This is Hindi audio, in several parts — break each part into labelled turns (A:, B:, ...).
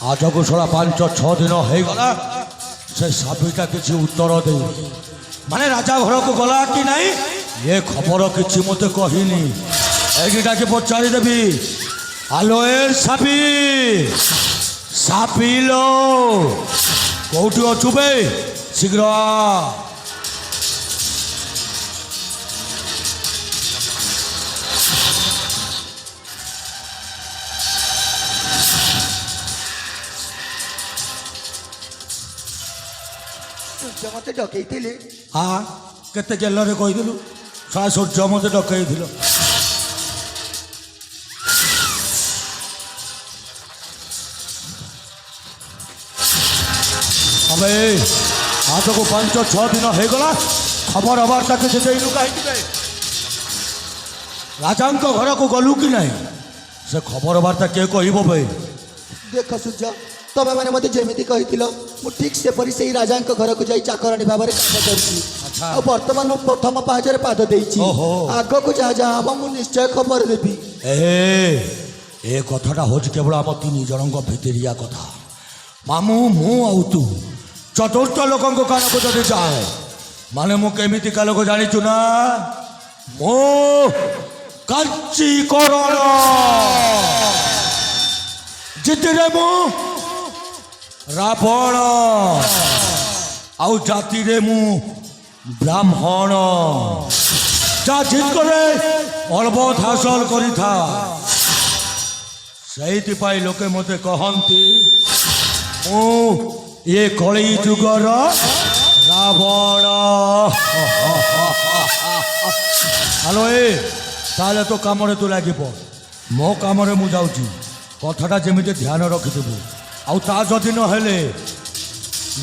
A: आज को छड़ा 5-6 दिन हो गला से सापीटा किसी उत्तर दे माने राजा घर को गला कि नहीं ये खबर किसी मत कहनी एटा के पचारि देवी आलोएर सापी सापिलो कौटी अच्छु बे शीघ्र
B: मत डकई
A: हाँ केते गेलरे कहीलु सा सूर्य मत डकई अबे आज को 5-6 दिन हो गला खबर हबार्ता किसी देलु कहीं राजा घर को गलु कि नहीं से खबर हबार्ता किए कह भाई
B: देख सूर्य तमें मैंने मत जमी कही मु ठीक से परी से राजा घर को जाई चाकरानी भाव में काम कर बर्तमान प्रथम पाहचरे पाद देछि आग को जहाँ जहाँ हम मु निश्चय खबर देवी
A: ए कथाटा हूँ केवल आम 3 जन भितरिया कथा मामू मु आउ तू चतुर्थ लोक कान को जब जाए माने मु केमितिका लोक जानिचु ना मो कांचीकरण जितने मु रावण आउ जाति रे मु ब्राह्मण जा जित करे अलबत हासिल करी था सही पाई लोके मते कहंती मु ये कली जुगर रावण हेलो ए ताले तो काम तू लगे मो काम मु जाऊँ कथाटा जमी ध्यान रखिथु आउ ता जदि नहेले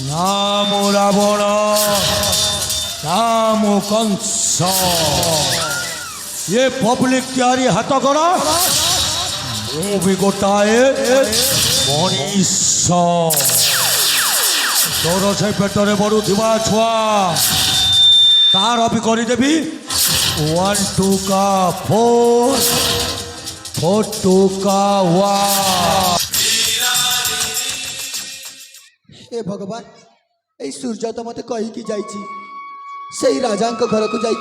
A: नाम रावण नाम कंस ये पब्लिक तैयारी हाथ कर मु भी गोटाए मनीष तोर से पेटरे बढ़ुवा छुआ तार भी करदेवी 1 2 का 4 4 2 का 1
B: हे भगवान ए सूर्य तो मत कही कि जाइछि से राजा घर को जाई